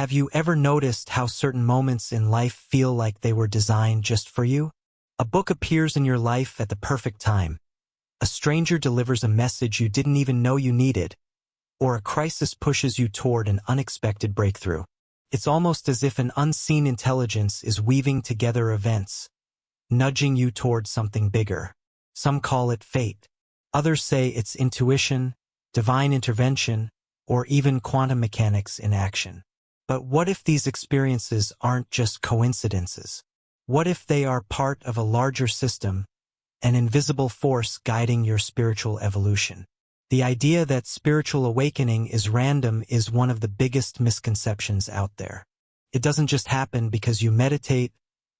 Have you ever noticed how certain moments in life feel like they were designed just for you? A book appears in your life at the perfect time. A stranger delivers a message you didn't even know you needed, or a crisis pushes you toward an unexpected breakthrough. It's almost as if an unseen intelligence is weaving together events, nudging you toward something bigger. Some call it fate. Others say it's intuition, divine intervention, or even quantum mechanics in action. But what if these experiences aren't just coincidences? What if they are part of a larger system, an invisible force guiding your spiritual evolution? The idea that spiritual awakening is random is one of the biggest misconceptions out there. It doesn't just happen because you meditate,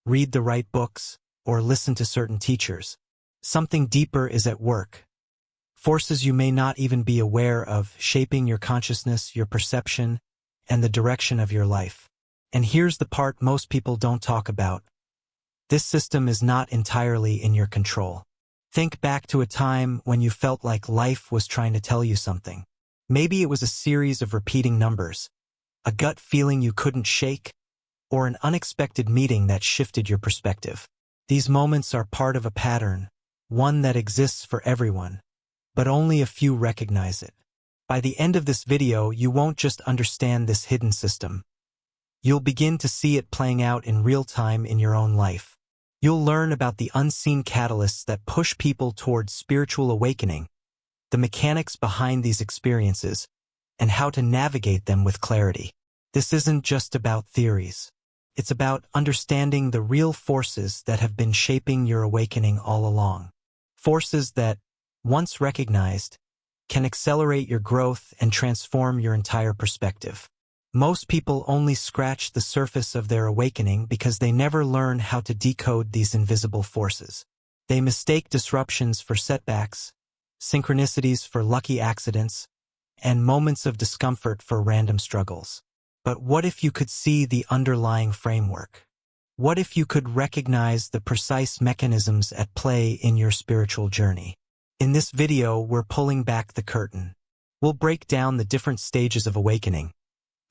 read the right books, or listen to certain teachers. Something deeper is at work. Forces you may not even be aware of, shaping your consciousness, your perception, and the direction of your life. And here's the part most people don't talk about. This system is not entirely in your control. Think back to a time when you felt like life was trying to tell you something. Maybe it was a series of repeating numbers, a gut feeling you couldn't shake, or an unexpected meeting that shifted your perspective. These moments are part of a pattern, one that exists for everyone, but only a few recognize it. By the end of this video, you won't just understand this hidden system. You'll begin to see it playing out in real time in your own life. You'll learn about the unseen catalysts that push people towards spiritual awakening, the mechanics behind these experiences, and how to navigate them with clarity. This isn't just about theories. It's about understanding the real forces that have been shaping your awakening all along. Forces that, once recognized, can accelerate your growth and transform your entire perspective. Most people only scratch the surface of their awakening because they never learn how to decode these invisible forces. They mistake disruptions for setbacks, synchronicities for lucky accidents, and moments of discomfort for random struggles. But what if you could see the underlying framework? What if you could recognize the precise mechanisms at play in your spiritual journey? In this video, we're pulling back the curtain. We'll break down the different stages of awakening,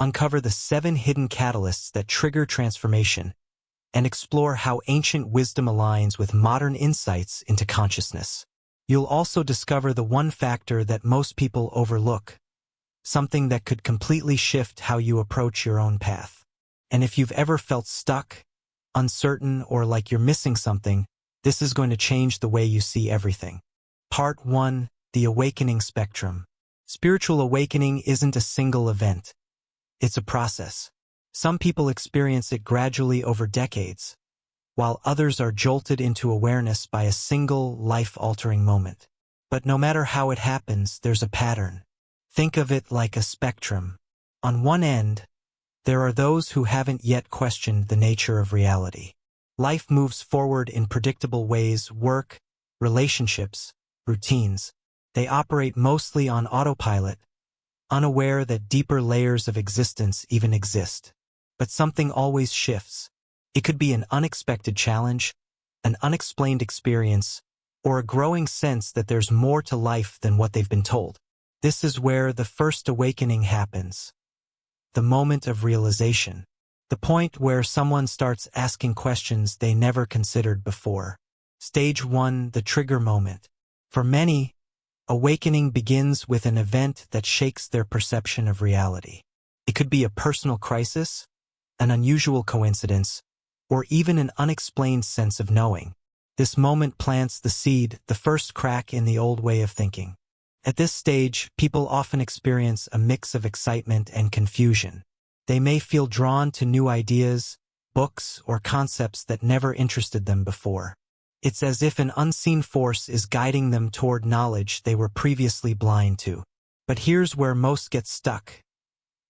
uncover the 7 hidden catalysts that trigger transformation, and explore how ancient wisdom aligns with modern insights into consciousness. You'll also discover the one factor that most people overlook, something that could completely shift how you approach your own path. And if you've ever felt stuck, uncertain, or like you're missing something, this is going to change the way you see everything. Part 1: The Awakening Spectrum. Spiritual awakening isn't a single event. It's a process. Some people experience it gradually over decades, while others are jolted into awareness by a single life-altering moment. But no matter how it happens, there's a pattern. Think of it like a spectrum. On one end, there are those who haven't yet questioned the nature of reality. Life moves forward in predictable ways: work, relationships, routines. They operate mostly on autopilot, unaware that deeper layers of existence even exist. But something always shifts. It could be an unexpected challenge, an unexplained experience, or a growing sense that there's more to life than what they've been told. This is where the first awakening happens. The moment of realization. The point where someone starts asking questions they never considered before. Stage 1: The trigger moment. For many, awakening begins with an event that shakes their perception of reality. It could be a personal crisis, an unusual coincidence, or even an unexplained sense of knowing. This moment plants the seed, the first crack in the old way of thinking. At this stage, people often experience a mix of excitement and confusion. They may feel drawn to new ideas, books, or concepts that never interested them before. It's as if an unseen force is guiding them toward knowledge they were previously blind to. But here's where most get stuck.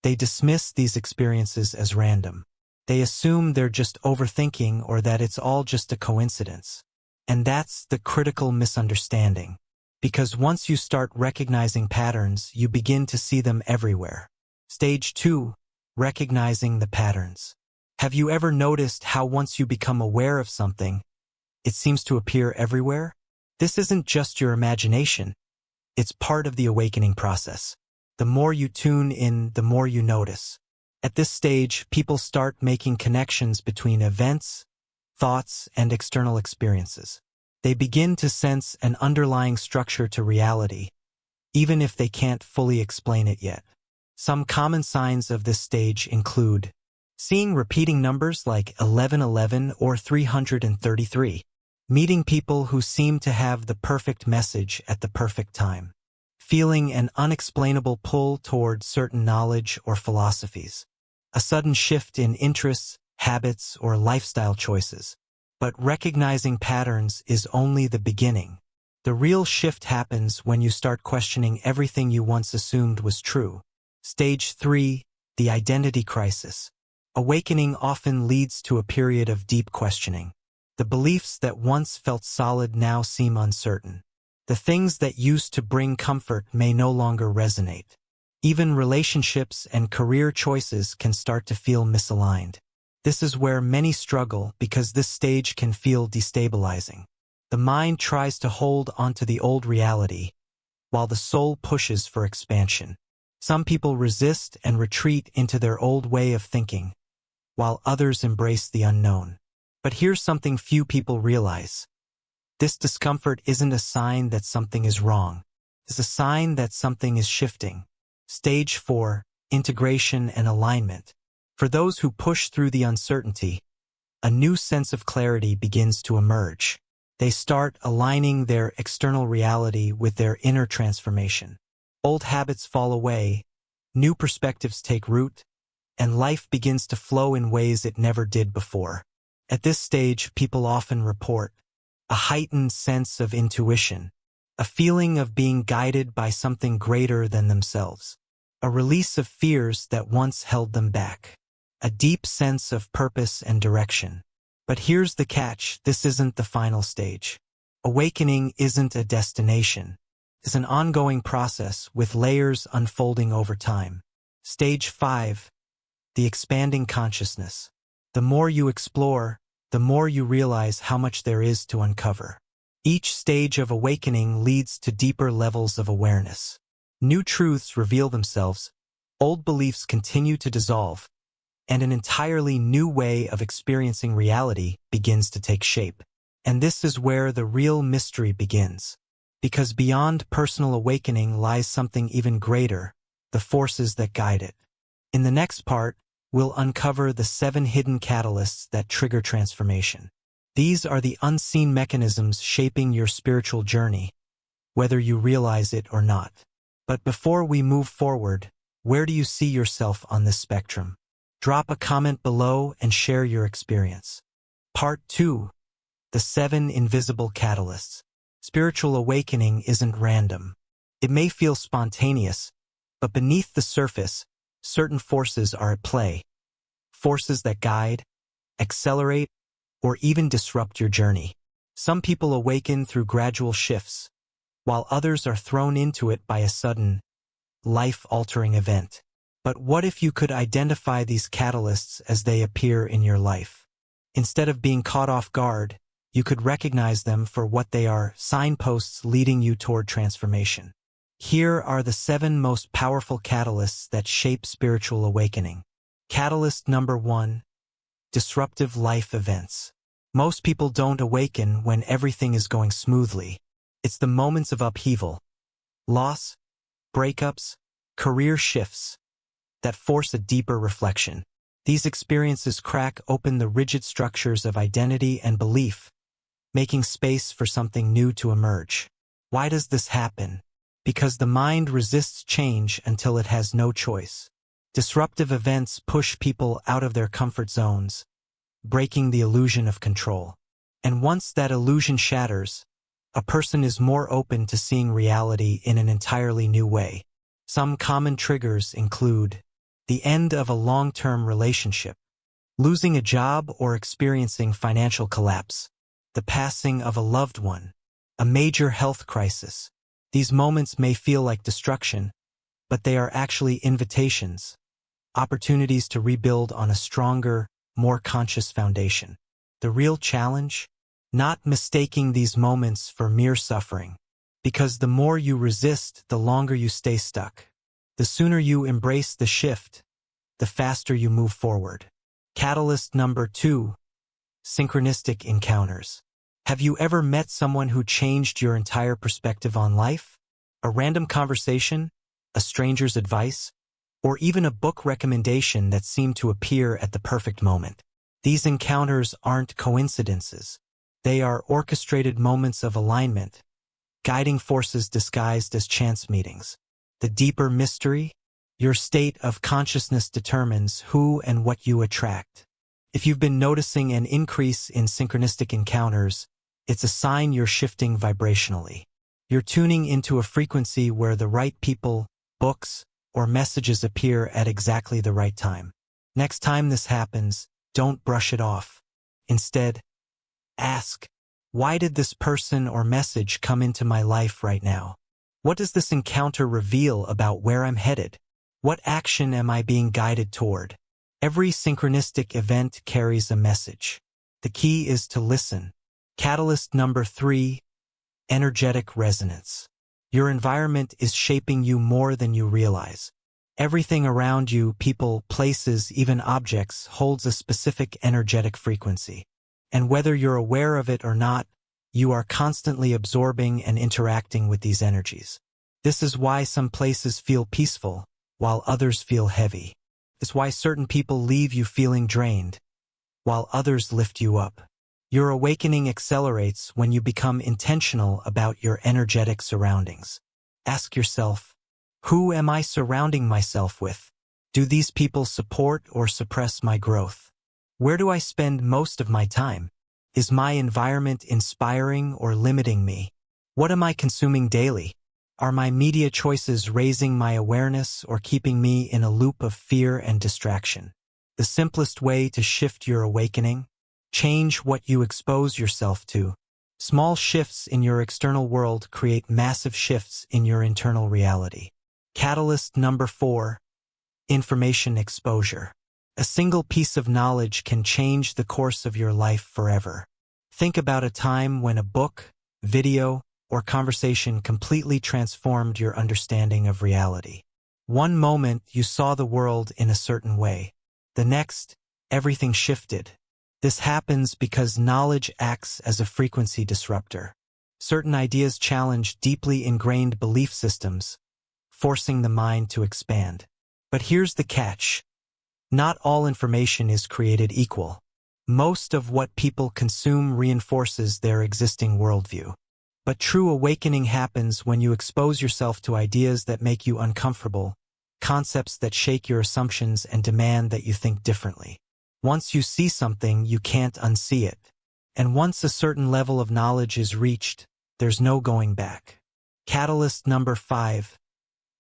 They dismiss these experiences as random. They assume they're just overthinking or that it's all just a coincidence. And that's the critical misunderstanding. Because once you start recognizing patterns, you begin to see them everywhere. Stage 2: Recognizing the patterns. Have you ever noticed how once you become aware of something, it seems to appear everywhere? This isn't just your imagination. It's part of the awakening process. The more you tune in, the more you notice. At this stage, people start making connections between events, thoughts, and external experiences. They begin to sense an underlying structure to reality, even if they can't fully explain it yet. Some common signs of this stage include seeing repeating numbers like 1111 or 333, meeting people who seem to have the perfect message at the perfect time, feeling an unexplainable pull toward certain knowledge or philosophies, a sudden shift in interests, habits, or lifestyle choices. But recognizing patterns is only the beginning. The real shift happens when you start questioning everything you once assumed was true. Stage 3, the identity crisis. Awakening often leads to a period of deep questioning. The beliefs that once felt solid now seem uncertain. The things that used to bring comfort may no longer resonate. Even relationships and career choices can start to feel misaligned. This is where many struggle because this stage can feel destabilizing. The mind tries to hold onto the old reality, while the soul pushes for expansion. Some people resist and retreat into their old way of thinking, while others embrace the unknown. But here's something few people realize. This discomfort isn't a sign that something is wrong. It's a sign that something is shifting. Stage 4, integration and alignment. For those who push through the uncertainty, a new sense of clarity begins to emerge. They start aligning their external reality with their inner transformation. Old habits fall away, new perspectives take root, and life begins to flow in ways it never did before. At this stage, people often report a heightened sense of intuition, a feeling of being guided by something greater than themselves, a release of fears that once held them back, a deep sense of purpose and direction. But here's the catch, this isn't the final stage. Awakening isn't a destination. It's an ongoing process with layers unfolding over time. Stage 5, the expanding consciousness. The more you explore, the more you realize how much there is to uncover. Each stage of awakening leads to deeper levels of awareness. New truths reveal themselves, old beliefs continue to dissolve, and an entirely new way of experiencing reality begins to take shape. And this is where the real mystery begins. Because beyond personal awakening lies something even greater, the forces that guide it. In the next part, we'll uncover the 7 hidden catalysts that trigger transformation. These are the unseen mechanisms shaping your spiritual journey, whether you realize it or not. But before we move forward, where do you see yourself on this spectrum? Drop a comment below and share your experience. Part 2. The 7 invisible catalysts. Spiritual awakening isn't random. It may feel spontaneous, but beneath the surface, certain forces are at play. Forces that guide, accelerate, or even disrupt your journey. Some people awaken through gradual shifts, while others are thrown into it by a sudden, life-altering event. But what if you could identify these catalysts as they appear in your life? Instead of being caught off guard, you could recognize them for what they are, signposts leading you toward transformation. Here are the 7 most powerful catalysts that shape spiritual awakening. Catalyst number 1. Disruptive life events. Most people don't awaken when everything is going smoothly. It's the moments of upheaval, loss, breakups, career shifts, that force a deeper reflection. These experiences crack open the rigid structures of identity and belief, making space for something new to emerge. Why does this happen? Because the mind resists change until it has no choice. Disruptive events push people out of their comfort zones, breaking the illusion of control. And once that illusion shatters, a person is more open to seeing reality in an entirely new way. Some common triggers include the end of a long-term relationship, losing a job or experiencing financial collapse, the passing of a loved one, a major health crisis. These moments may feel like destruction, but they are actually invitations, opportunities to rebuild on a stronger, more conscious foundation. The real challenge? Not mistaking these moments for mere suffering, because the more you resist, the longer you stay stuck. The sooner you embrace the shift, the faster you move forward. Catalyst number 2. Synchronistic encounters. Have you ever met someone who changed your entire perspective on life? A random conversation, a stranger's advice, or even a book recommendation that seemed to appear at the perfect moment. These encounters aren't coincidences. They are orchestrated moments of alignment, guiding forces disguised as chance meetings. The deeper mystery? Your state of consciousness determines who and what you attract. If you've been noticing an increase in synchronistic encounters, it's a sign you're shifting vibrationally. You're tuning into a frequency where the right people, books, or messages appear at exactly the right time. Next time this happens, don't brush it off. Instead, ask, why did this person or message come into my life right now? What does this encounter reveal about where I'm headed? What action am I being guided toward? Every synchronistic event carries a message. The key is to listen. Catalyst number 3. Energetic resonance. Your environment is shaping you more than you realize. Everything around you, people, places, even objects, holds a specific energetic frequency. And whether you're aware of it or not, you are constantly absorbing and interacting with these energies. This is why some places feel peaceful, while others feel heavy. It's why certain people leave you feeling drained, while others lift you up. Your awakening accelerates when you become intentional about your energetic surroundings. Ask yourself, who am I surrounding myself with? Do these people support or suppress my growth? Where do I spend most of my time? Is my environment inspiring or limiting me? What am I consuming daily? Are my media choices raising my awareness or keeping me in a loop of fear and distraction? The simplest way to shift your awakening? Change what you expose yourself to. Small shifts in your external world create massive shifts in your internal reality. Catalyst number 4. Information exposure. A single piece of knowledge can change the course of your life forever. Think about a time when a book, video, or conversation completely transformed your understanding of reality. One moment you saw the world in a certain way. The next, everything shifted. This happens because knowledge acts as a frequency disruptor. Certain ideas challenge deeply ingrained belief systems, forcing the mind to expand. But here's the catch. Not all information is created equal. Most of what people consume reinforces their existing worldview. But true awakening happens when you expose yourself to ideas that make you uncomfortable, concepts that shake your assumptions and demand that you think differently. Once you see something, you can't unsee it. And once a certain level of knowledge is reached, there's no going back. Catalyst number 5.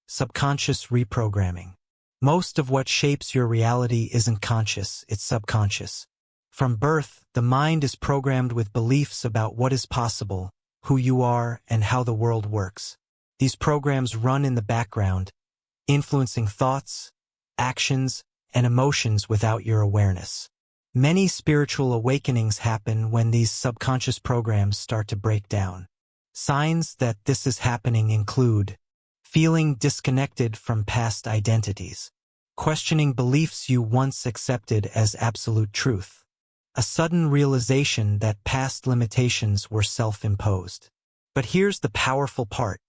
Subconscious reprogramming. Most of what shapes your reality isn't conscious, it's subconscious. From birth, the mind is programmed with beliefs about what is possible, who you are, and how the world works. These programs run in the background, influencing thoughts, actions, and emotions without your awareness. Many spiritual awakenings happen when these subconscious programs start to break down. Signs that this is happening include feeling disconnected from past identities, questioning beliefs you once accepted as absolute truth, a sudden realization that past limitations were self-imposed. But here's the powerful part.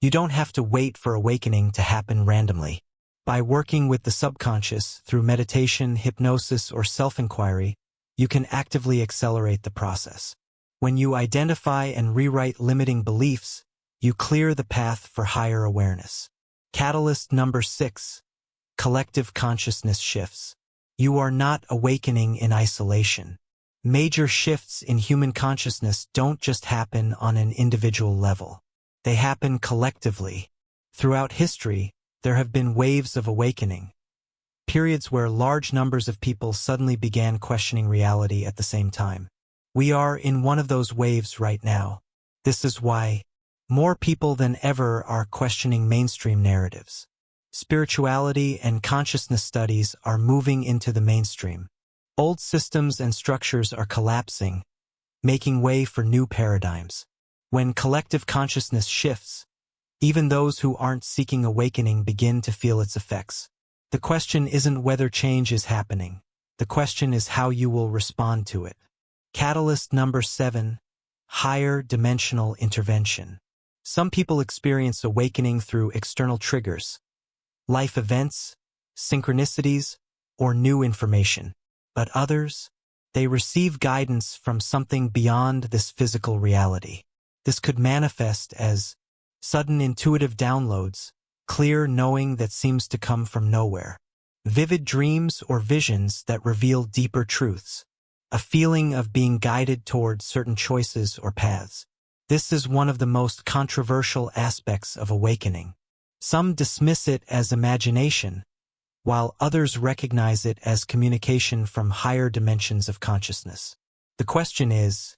You don't have to wait for awakening to happen randomly. By working with the subconscious through meditation, hypnosis, or self-inquiry, you can actively accelerate the process. When you identify and rewrite limiting beliefs, you clear the path for higher awareness. Catalyst number 6. Collective consciousness shifts. You are not awakening in isolation. Major shifts in human consciousness don't just happen on an individual level. They happen collectively. Throughout history, there have been waves of awakening, periods where large numbers of people suddenly began questioning reality at the same time. We are in one of those waves right now. This is why more people than ever are questioning mainstream narratives. Spirituality and consciousness studies are moving into the mainstream. Old systems and structures are collapsing, making way for new paradigms. When collective consciousness shifts, even those who aren't seeking awakening begin to feel its effects. The question isn't whether change is happening. The question is how you will respond to it. Catalyst number 7, higher dimensional intervention. Some people experience awakening through external triggers, life events, synchronicities, or new information. But others, they receive guidance from something beyond this physical reality. This could manifest as sudden intuitive downloads, clear knowing that seems to come from nowhere, vivid dreams or visions that reveal deeper truths, a feeling of being guided toward certain choices or paths. This is one of the most controversial aspects of awakening. Some dismiss it as imagination, while others recognize it as communication from higher dimensions of consciousness. The question is,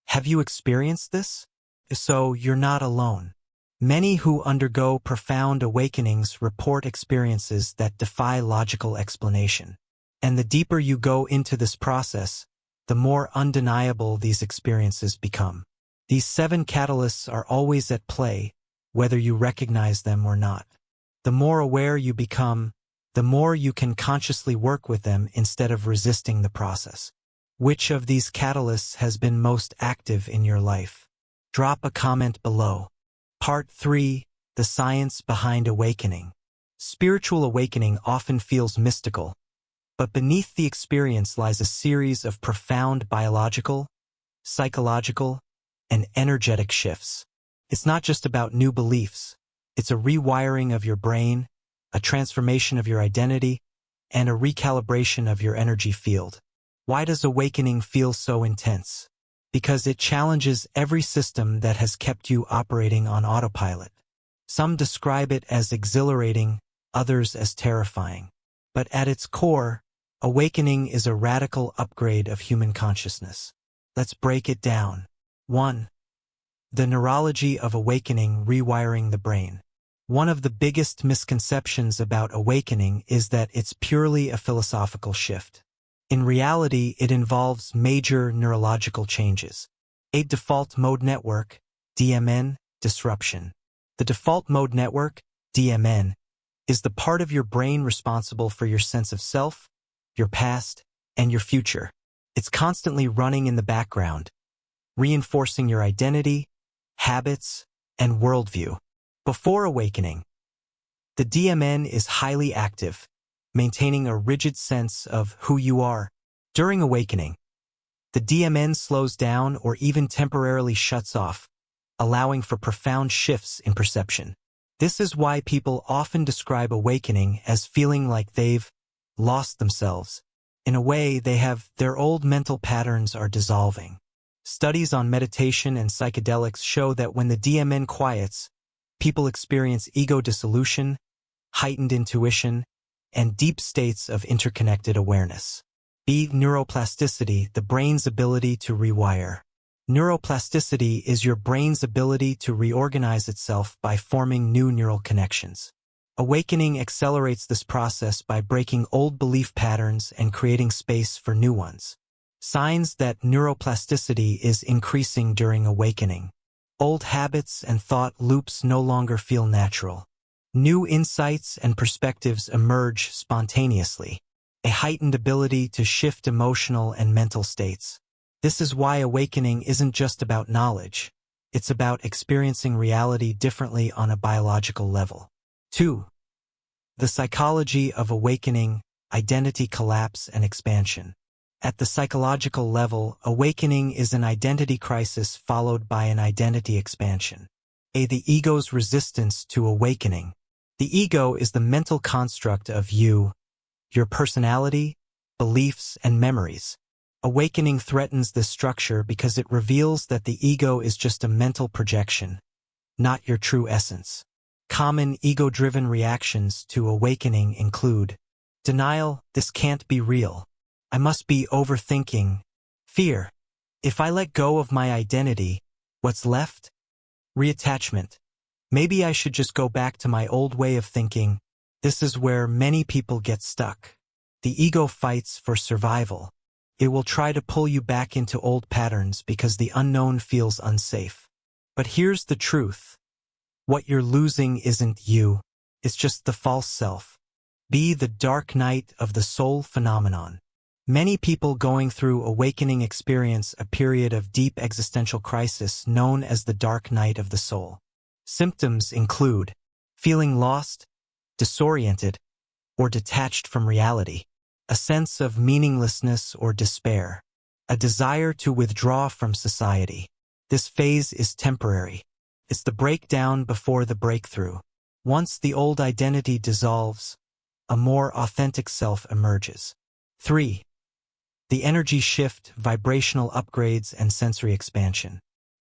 have you experienced this? If so, you're not alone. Many who undergo profound awakenings report experiences that defy logical explanation. And the deeper you go into this process, the more undeniable these experiences become. These 7 catalysts are always at play, whether you recognize them or not. The more aware you become, the more you can consciously work with them instead of resisting the process. Which of these catalysts has been most active in your life? Drop a comment below. Part 3, the science behind awakening. Spiritual awakening often feels mystical, but beneath the experience lies a series of profound biological, psychological, and energetic shifts. It's not just about new beliefs. It's a rewiring of your brain, a transformation of your identity, and a recalibration of your energy field. Why does awakening feel so intense? Because it challenges every system that has kept you operating on autopilot. Some describe it as exhilarating, others as terrifying. But at its core, awakening is a radical upgrade of human consciousness. Let's break it down. 1. The neurology of awakening, rewiring the brain. One of the biggest misconceptions about awakening is that it's purely a philosophical shift. In reality, it involves major neurological changes. A default mode network, DMN, disruption. The default mode network, DMN, is the part of your brain responsible for your sense of self, your past, and your future. It's constantly running in the background, reinforcing your identity, habits, and worldview. Before awakening, the DMN is highly active, maintaining a rigid sense of who you are. During awakening, the DMN slows down or even temporarily shuts off, allowing for profound shifts in perception. This is why people often describe awakening as feeling like they've lost themselves. In a way, their old mental patterns are dissolving. Studies on meditation and psychedelics show that when the DMN quiets, people experience ego dissolution, heightened intuition, and deep states of interconnected awareness. B. Neuroplasticity, the brain's ability to rewire. Neuroplasticity is your brain's ability to reorganize itself by forming new neural connections. Awakening accelerates this process by breaking old belief patterns and creating space for new ones. Signs that neuroplasticity is increasing during awakening. Old habits and thought loops no longer feel natural. New insights and perspectives emerge spontaneously. A heightened ability to shift emotional and mental states. This is why awakening isn't just about knowledge. It's about experiencing reality differently on a biological level. 2. The psychology of awakening, identity collapse and expansion. At the psychological level, awakening is an identity crisis followed by an identity expansion. The ego's resistance to awakening. The ego is the mental construct of you, your personality, beliefs, and memories. Awakening threatens this structure because it reveals that the ego is just a mental projection, not your true essence. Common ego-driven reactions to awakening include denial, this can't be real. I must be overthinking. Fear, if I let go of my identity, what's left? Reattachment, maybe I should just go back to my old way of thinking. This is where many people get stuck. The ego fights for survival. It will try to pull you back into old patterns because the unknown feels unsafe. But here's the truth. What you're losing isn't you. It's just the false self. B. The dark night of the soul phenomenon. Many people going through awakening experience a period of deep existential crisis known as the dark night of the soul. Symptoms include feeling lost, disoriented, or detached from reality, a sense of meaninglessness or despair, a desire to withdraw from society. This phase is temporary. It's the breakdown before the breakthrough. Once the old identity dissolves, a more authentic self emerges. 3. The energy shift, vibrational upgrades, and sensory expansion.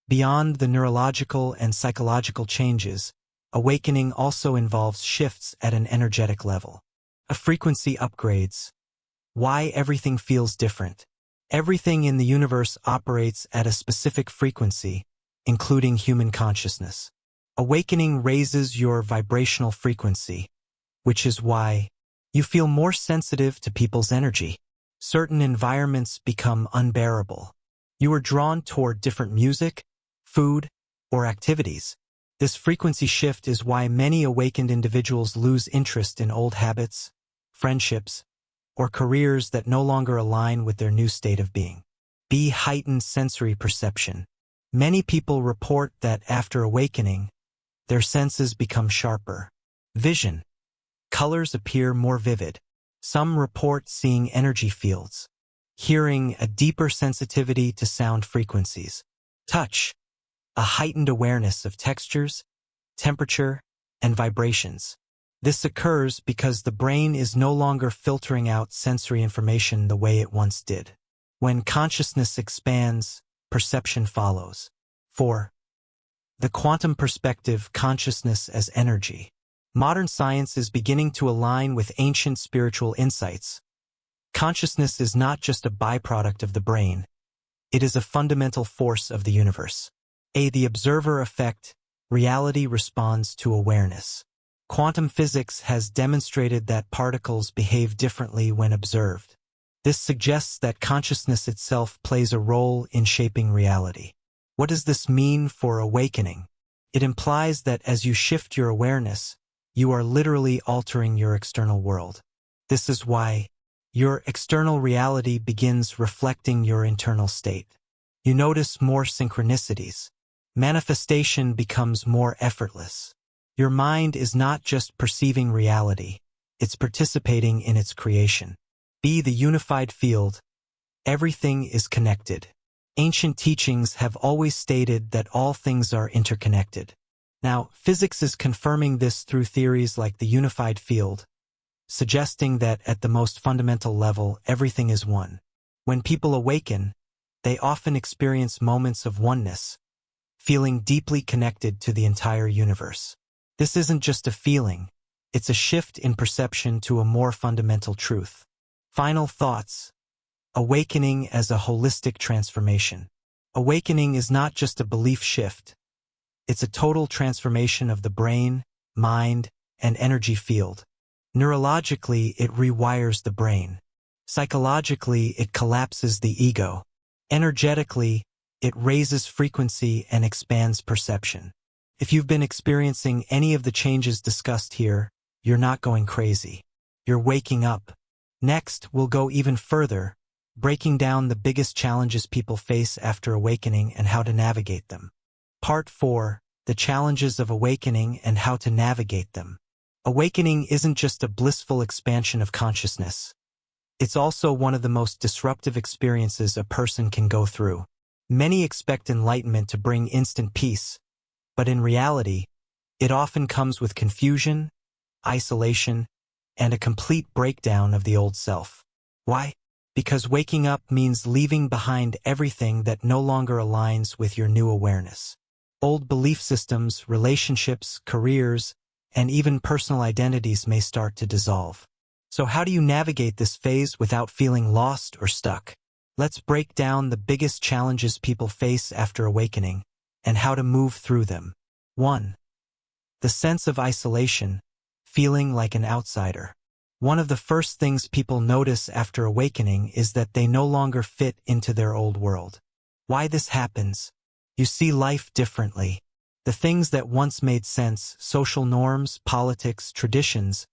Beyond the neurological and psychological changes, awakening also involves shifts at an energetic level. A frequency upgrades. Why everything feels different. Everything in the universe operates at a specific frequency, including human consciousness. Awakening raises your vibrational frequency, which is why you feel more sensitive to people's energy. Certain environments become unbearable. You are drawn toward different music, food, or activities. This frequency shift is why many awakened individuals lose interest in old habits, friendships, or careers that no longer align with their new state of being. B. Heightened sensory perception. Many people report that after awakening, their senses become sharper. Vision. Colors appear more vivid. Some report seeing energy fields. Hearing, a deeper sensitivity to sound frequencies. Touch. A heightened awareness of textures, temperature, and vibrations. This occurs because the brain is no longer filtering out sensory information the way it once did. When consciousness expands, perception follows. 4. The quantum perspective, consciousness as energy. Modern science is beginning to align with ancient spiritual insights. Consciousness is not just a byproduct of the brain. It is a fundamental force of the universe. A. The observer effect. Reality responds to awareness. Quantum physics has demonstrated that particles behave differently when observed. This suggests that consciousness itself plays a role in shaping reality. What does this mean for awakening? It implies that as you shift your awareness, you are literally altering your external world. This is why your external reality begins reflecting your internal state. You notice more synchronicities. Manifestation becomes more effortless. Your mind is not just perceiving reality, it's participating in its creation. B. The unified field. Everything is connected. Ancient teachings have always stated that all things are interconnected. Now, physics is confirming this through theories like the unified field, suggesting that at the most fundamental level, everything is one. When people awaken, they often experience moments of oneness, feeling deeply connected to the entire universe. This isn't just a feeling, it's a shift in perception to a more fundamental truth. Final thoughts. Awakening as a holistic transformation. Awakening is not just a belief shift. It's a total transformation of the brain, mind, and energy field. Neurologically, it rewires the brain. Psychologically, it collapses the ego. Energetically, it raises frequency and expands perception. If you've been experiencing any of the changes discussed here, you're not going crazy. You're waking up. Next, we'll go even further, breaking down the biggest challenges people face after awakening and how to navigate them. Part 4. The challenges of awakening and how to navigate them. Awakening isn't just a blissful expansion of consciousness. It's also one of the most disruptive experiences a person can go through. Many expect enlightenment to bring instant peace, but in reality, it often comes with confusion, isolation, and a complete breakdown of the old self. Why? Because waking up means leaving behind everything that no longer aligns with your new awareness. Old belief systems, relationships, careers, and even personal identities may start to dissolve. So how do you navigate this phase without feeling lost or stuck? Let's break down the biggest challenges people face after awakening and how to move through them. 1. The sense of isolation, feeling like an outsider. One of the first things people notice after awakening is that they no longer fit into their old world. Why this happens? You see life differently. The things that once made sense, social norms, politics, traditions,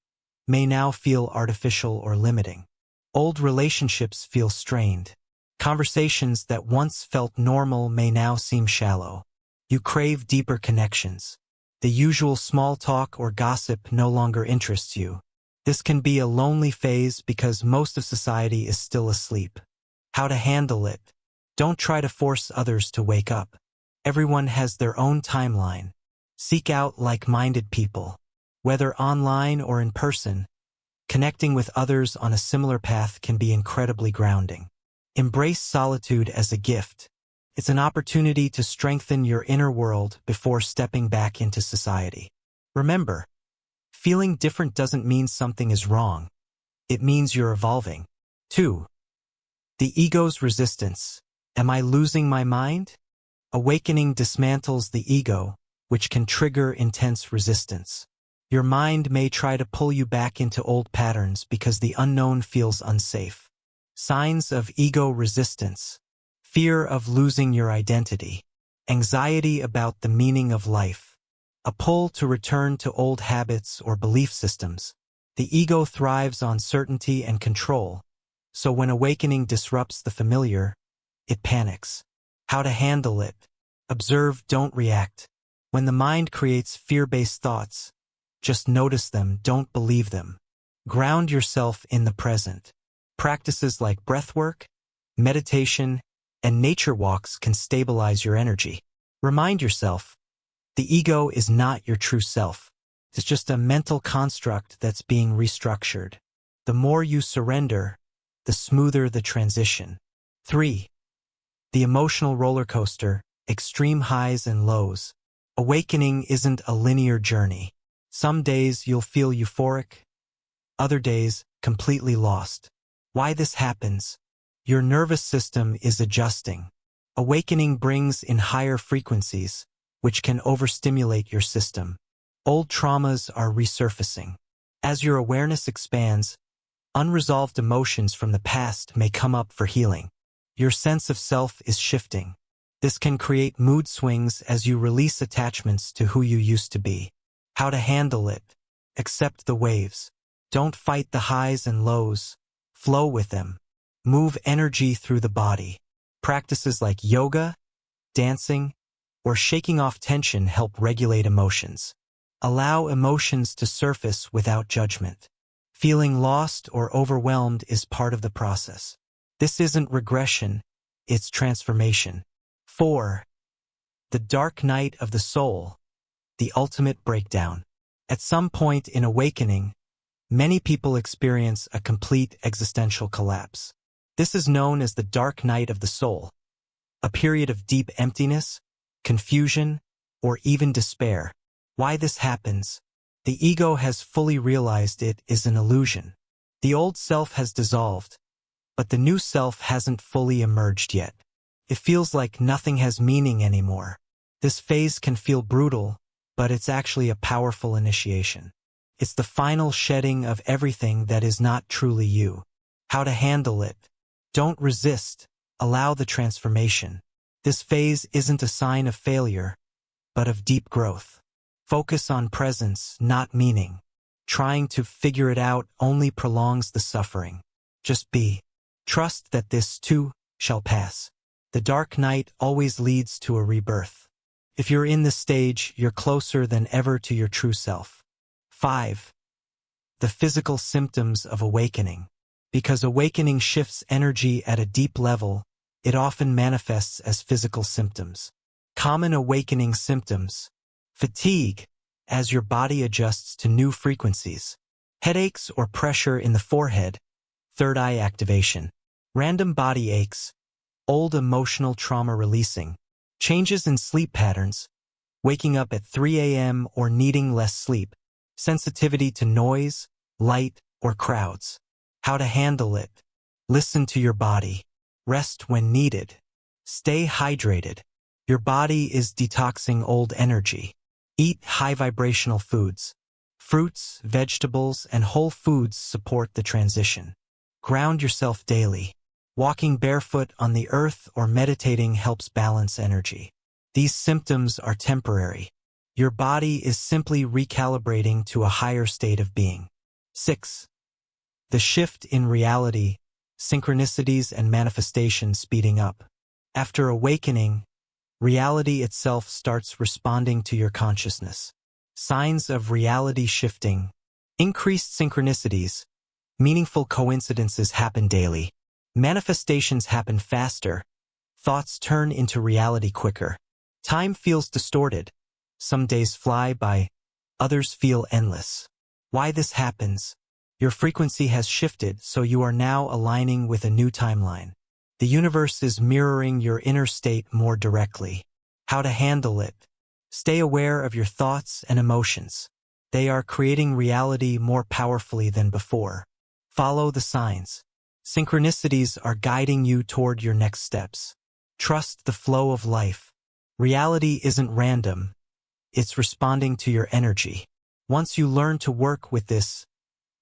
may now feel artificial or limiting. Old relationships feel strained. Conversations that once felt normal may now seem shallow. You crave deeper connections. The usual small talk or gossip no longer interests you. This can be a lonely phase because most of society is still asleep. How to handle it? Don't try to force others to wake up. Everyone has their own timeline. Seek out like-minded people. Whether online or in person, connecting with others on a similar path can be incredibly grounding. Embrace solitude as a gift. It's an opportunity to strengthen your inner world before stepping back into society. Remember, feeling different doesn't mean something is wrong. It means you're evolving. 2. The ego's resistance. Am I losing my mind? Awakening dismantles the ego, which can trigger intense resistance. Your mind may try to pull you back into old patterns because the unknown feels unsafe. Signs of ego resistance. Fear of losing your identity. Anxiety about the meaning of life. A pull to return to old habits or belief systems. The ego thrives on certainty and control, so when awakening disrupts the familiar, it panics. How to handle it? Observe, don't react. When the mind creates fear-based thoughts, just notice them, don't believe them. Ground yourself in the present. Practices like breathwork, meditation, and nature walks can stabilize your energy. Remind yourself, the ego is not your true self. It's just a mental construct that's being restructured. The more you surrender, the smoother the transition. 3. The emotional roller coaster, extreme highs and lows. Awakening isn't a linear journey. Some days you'll feel euphoric, other days completely lost. Why this happens? Your nervous system is adjusting. Awakening brings in higher frequencies, which can overstimulate your system. Old traumas are resurfacing. As your awareness expands, unresolved emotions from the past may come up for healing. Your sense of self is shifting. This can create mood swings as you release attachments to who you used to be. How to handle it? Accept the waves. Don't fight the highs and lows. Flow with them. Move energy through the body. Practices like yoga, dancing, or shaking off tension help regulate emotions. Allow emotions to surface without judgment. Feeling lost or overwhelmed is part of the process. This isn't regression, it's transformation. 4. The dark night of the soul, the ultimate breakdown. At some point in awakening, many people experience a complete existential collapse. This is known as the dark night of the soul, a period of deep emptiness, confusion, or even despair. Why this happens? The ego has fully realized it is an illusion. The old self has dissolved, but the new self hasn't fully emerged yet. It feels like nothing has meaning anymore. This phase can feel brutal, but it's actually a powerful initiation. It's the final shedding of everything that is not truly you. How to handle it? Don't resist, allow the transformation. This phase isn't a sign of failure, but of deep growth. Focus on presence, not meaning. Trying to figure it out only prolongs the suffering. Just be. Trust that this too shall pass. The dark night always leads to a rebirth. If you're in this stage, you're closer than ever to your true self. 5. The physical symptoms of awakening. Because awakening shifts energy at a deep level, it often manifests as physical symptoms. Common awakening symptoms. Fatigue, as your body adjusts to new frequencies. Headaches or pressure in the forehead. Third eye activation. Random body aches. Old emotional trauma releasing. Changes in sleep patterns. Waking up at 3 a.m. or needing less sleep. Sensitivity to noise, light, or crowds. How to handle it? Listen to your body. Rest when needed. Stay hydrated. Your body is detoxing old energy. Eat high vibrational foods. Fruits, vegetables, and whole foods support the transition. Ground yourself daily. Walking barefoot on the earth or meditating helps balance energy. These symptoms are temporary. Your body is simply recalibrating to a higher state of being. 6. The shift in reality, synchronicities and manifestation speeding up. After awakening, reality itself starts responding to your consciousness. Signs of reality shifting. Increased synchronicities. Meaningful coincidences happen daily. Manifestations happen faster. Thoughts turn into reality quicker. Time feels distorted. Some days fly by, others feel endless. Why this happens? Your frequency has shifted, so you are now aligning with a new timeline. The universe is mirroring your inner state more directly. How to handle it? Stay aware of your thoughts and emotions. They are creating reality more powerfully than before. Follow the signs. Synchronicities are guiding you toward your next steps. Trust the flow of life. Reality isn't random. It's responding to your energy. Once you learn to work with this,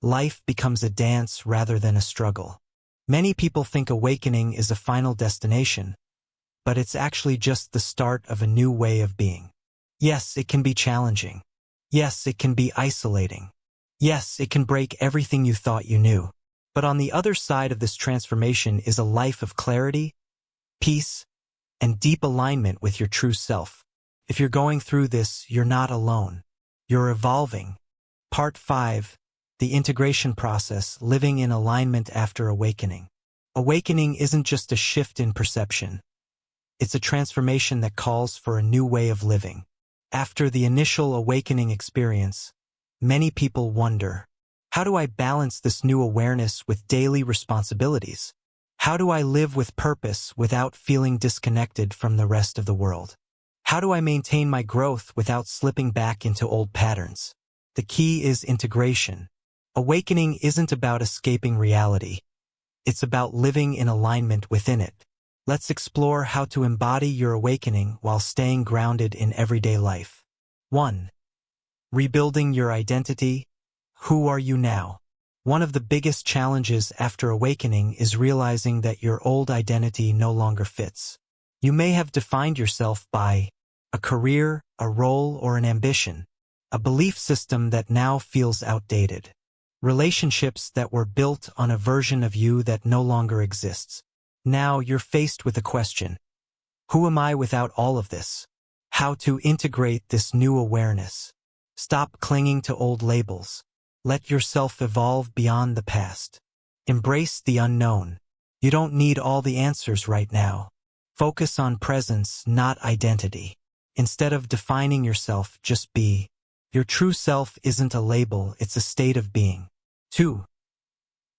life becomes a dance rather than a struggle. Many people think awakening is a final destination, but it's actually just the start of a new way of being. Yes, it can be challenging. Yes, it can be isolating. Yes, it can break everything you thought you knew. But on the other side of this transformation is a life of clarity, peace, and deep alignment with your true self. If you're going through this, you're not alone. You're evolving. Part 5. The integration process, living in alignment after awakening. Awakening isn't just a shift in perception. It's a transformation that calls for a new way of living. After the initial awakening experience, many people wonder, how do I balance this new awareness with daily responsibilities? How do I live with purpose without feeling disconnected from the rest of the world? How do I maintain my growth without slipping back into old patterns? The key is integration. Awakening isn't about escaping reality. It's about living in alignment within it. Let's explore how to embody your awakening while staying grounded in everyday life. 1. Rebuilding your identity. Who are you now? One of the biggest challenges after awakening is realizing that your old identity no longer fits. You may have defined yourself by a career, a role, or an ambition, a belief system that now feels outdated. Relationships that were built on a version of you that no longer exists. Now you're faced with a question. Who am I without all of this? How to integrate this new awareness? Stop clinging to old labels. Let yourself evolve beyond the past. Embrace the unknown. You don't need all the answers right now. Focus on presence, not identity. Instead of defining yourself, just be. Your true self isn't a label, it's a state of being. 2.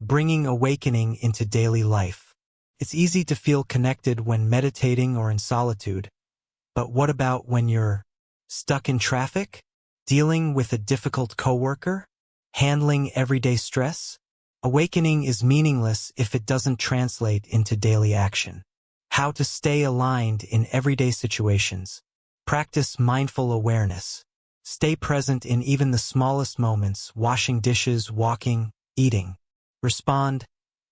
Bringing awakening into daily life. It's easy to feel connected when meditating or in solitude, but what about when you're stuck in traffic? Dealing with a difficult coworker? Handling everyday stress? Awakening is meaningless if it doesn't translate into daily action. How to stay aligned in everyday situations. Practice mindful awareness. Stay present in even the smallest moments, washing dishes, walking, eating. Respond,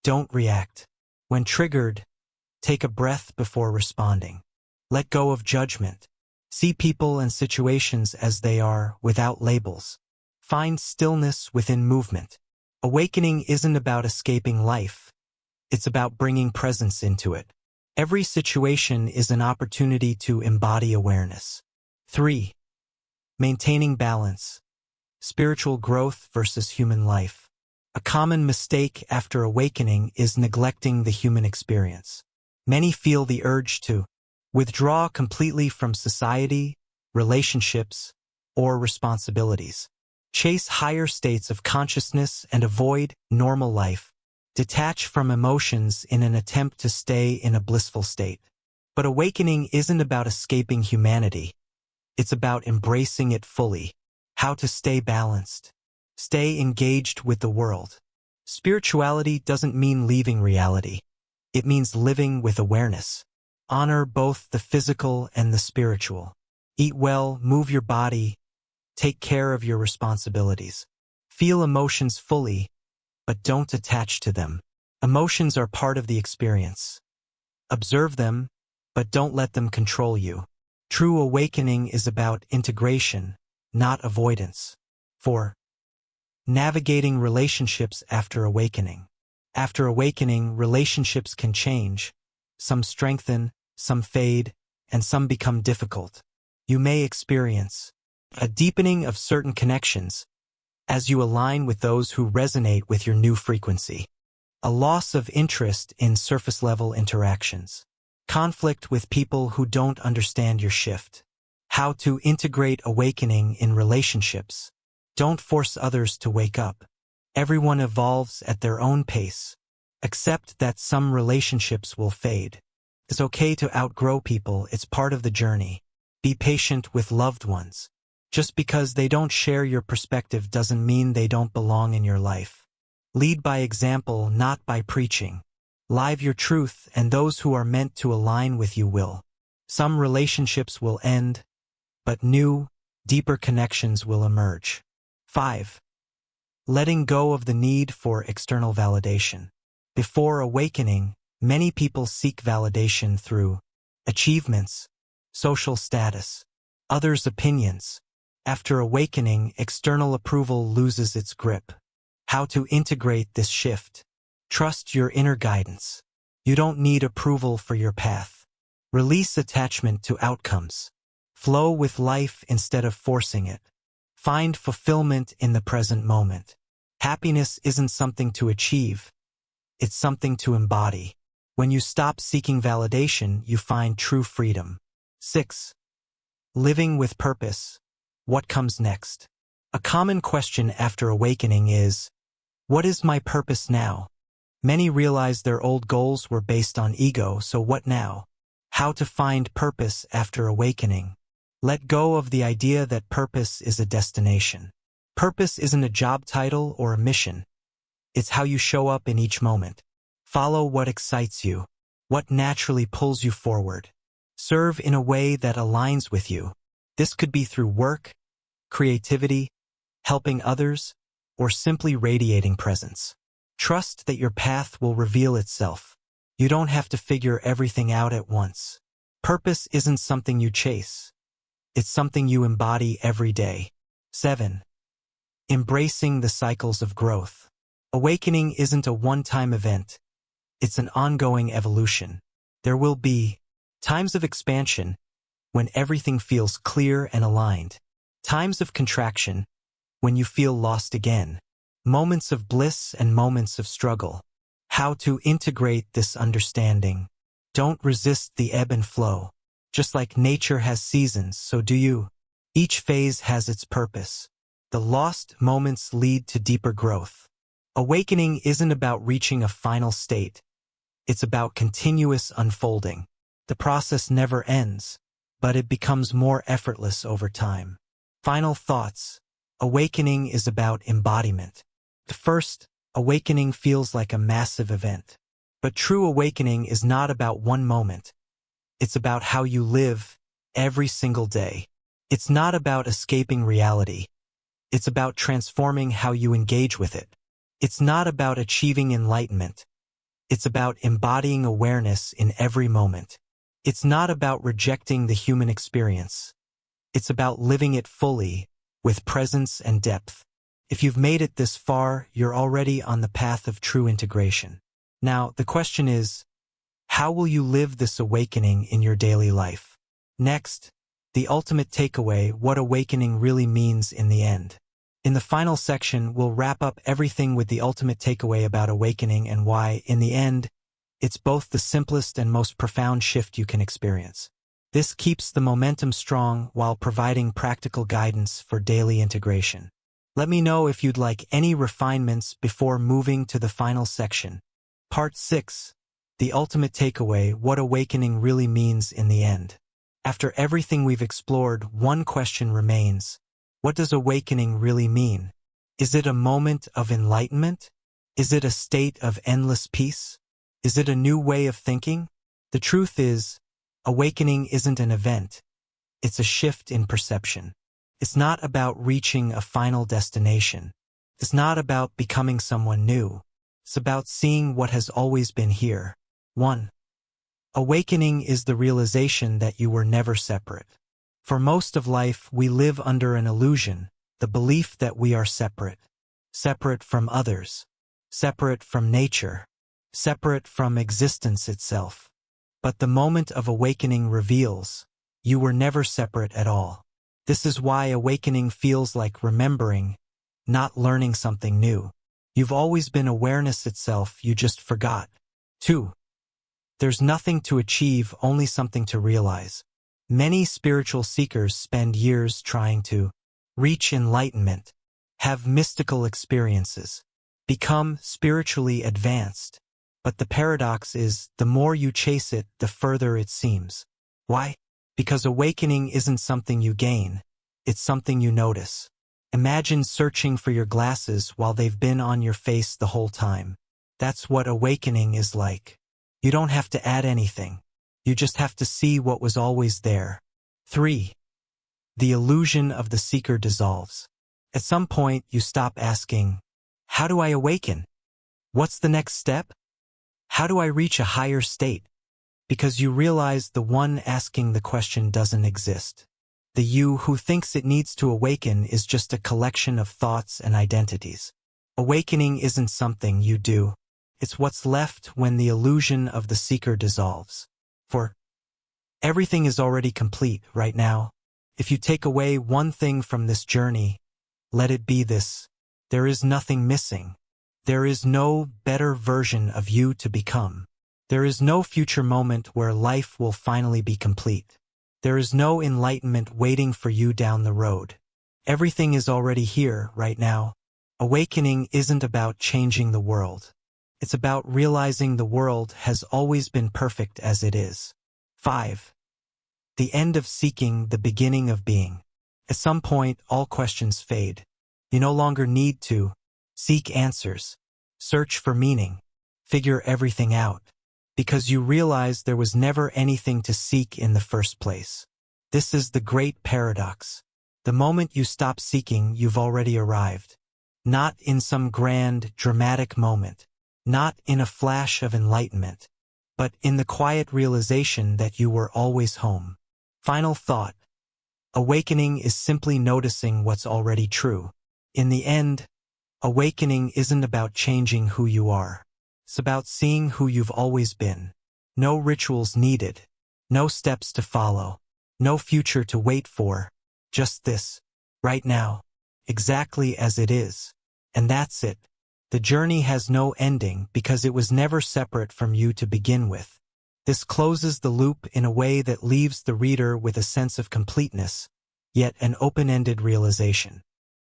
don't react. When triggered, take a breath before responding. Let go of judgment. See people and situations as they are, without labels. Find stillness within movement. Awakening isn't about escaping life. It's about bringing presence into it. Every situation is an opportunity to embody awareness. 3. Maintaining balance. Spiritual growth versus human life. A common mistake after awakening is neglecting the human experience. Many feel the urge to withdraw completely from society, relationships, or responsibilities. Chase higher states of consciousness and avoid normal life. Detach from emotions in an attempt to stay in a blissful state. But awakening isn't about escaping humanity. It's about embracing it fully. How to stay balanced. Stay engaged with the world. Spirituality doesn't mean leaving reality. It means living with awareness. Honor both the physical and the spiritual. Eat well, move your body, take care of your responsibilities. Feel emotions fully, but don't attach to them. Emotions are part of the experience. Observe them, but don't let them control you. True awakening is about integration, not avoidance. 4. Navigating relationships after awakening. After awakening, relationships can change. Some strengthen, some fade, and some become difficult. You may experience a deepening of certain connections as you align with those who resonate with your new frequency. A loss of interest in surface-level interactions. Conflict with people who don't understand your shift. How to integrate awakening in relationships. Don't force others to wake up. Everyone evolves at their own pace. Accept that some relationships will fade. It's okay to outgrow people, it's part of the journey. Be patient with loved ones. Just because they don't share your perspective doesn't mean they don't belong in your life. Lead by example, not by preaching. Live your truth, and those who are meant to align with you will. Some relationships will end, but new, deeper connections will emerge. 5. Letting go of the need for external validation. Before awakening, many people seek validation through achievements, social status, others' opinions. After awakening, external approval loses its grip. How to integrate this shift. Trust your inner guidance. You don't need approval for your path. Release attachment to outcomes. Flow with life instead of forcing it. Find fulfillment in the present moment. Happiness isn't something to achieve. It's something to embody. When you stop seeking validation, you find true freedom. 6. Living with purpose. What comes next? A common question after awakening is, what is my purpose now? Many realize their old goals were based on ego, so what now? How to find purpose after awakening. Let go of the idea that purpose is a destination. Purpose isn't a job title or a mission. It's how you show up in each moment. Follow what excites you, what naturally pulls you forward. Serve in a way that aligns with you. This could be through work, creativity, helping others, or simply radiating presence. Trust that your path will reveal itself. You don't have to figure everything out at once. Purpose isn't something you chase. It's something you embody every day. 7. Embracing the cycles of growth. Awakening isn't a one-time event. It's an ongoing evolution. There will be times of expansion, when everything feels clear and aligned. Times of contraction, when you feel lost again. Moments of bliss and moments of struggle. How to integrate this understanding. Don't resist the ebb and flow. Just like nature has seasons, so do you. Each phase has its purpose. The lost moments lead to deeper growth. Awakening isn't about reaching a final state. It's about continuous unfolding. The process never ends, but it becomes more effortless over time. Final thoughts. Awakening is about embodiment. At first, awakening feels like a massive event. But true awakening is not about one moment. It's about how you live every single day. It's not about escaping reality. It's about transforming how you engage with it. It's not about achieving enlightenment. It's about embodying awareness in every moment. It's not about rejecting the human experience. It's about living it fully, with presence and depth. If you've made it this far, you're already on the path of true integration. Now, the question is, how will you live this awakening in your daily life? Next, the ultimate takeaway, what awakening really means in the end. In the final section, we'll wrap up everything with the ultimate takeaway about awakening and why, in the end, it's both the simplest and most profound shift you can experience. This keeps the momentum strong while providing practical guidance for daily integration. Let me know if you'd like any refinements before moving to the final section. Part 6. The ultimate takeaway, what awakening really means in the end. After everything we've explored, one question remains. What does awakening really mean? Is it a moment of enlightenment? Is it a state of endless peace? Is it a new way of thinking? The truth is, awakening isn't an event. It's a shift in perception. It's not about reaching a final destination. It's not about becoming someone new. It's about seeing what has always been here. 1. Awakening is the realization that you were never separate. For most of life, we live under an illusion, the belief that we are separate. separate from others, separate from nature, separate from existence itself. But the moment of awakening reveals, you were never separate at all. This is why awakening feels like remembering, not learning something new. You've always been awareness itself, you just forgot. 2. There's nothing to achieve, only something to realize. Many spiritual seekers spend years trying to reach enlightenment, have mystical experiences, become spiritually advanced. But the paradox is, the more you chase it, the further it seems. Why? Because awakening isn't something you gain, it's something you notice. Imagine searching for your glasses while they've been on your face the whole time. That's what awakening is like. You don't have to add anything. You just have to see what was always there. 3. The illusion of the seeker dissolves. At some point, you stop asking, how do I awaken? What's the next step? How do I reach a higher state? Because you realize the one asking the question doesn't exist. The you who thinks it needs to awaken is just a collection of thoughts and identities. Awakening isn't something you do. It's what's left when the illusion of the seeker dissolves. For everything is already complete right now. If you take away one thing from this journey, let it be this: there is nothing missing. There is no better version of you to become. There is no future moment where life will finally be complete. There is no enlightenment waiting for you down the road. Everything is already here, right now. Awakening isn't about changing the world. It's about realizing the world has always been perfect as it is. 5. The end of seeking, the beginning of being. At some point, all questions fade. You no longer need to seek answers, search for meaning, figure everything out, because you realize there was never anything to seek in the first place. This is the great paradox. The moment you stop seeking, you've already arrived. Not in some grand, dramatic moment, not in a flash of enlightenment, but in the quiet realization that you were always home. Final thought. Awakening is simply noticing what's already true. In the end, awakening isn't about changing who you are. It's about seeing who you've always been. No rituals needed, no steps to follow, no future to wait for. Just this, right now, exactly as it is. And that's it. The journey has no ending because it was never separate from you to begin with. This closes the loop in a way that leaves the reader with a sense of completeness, yet an open-ended realization.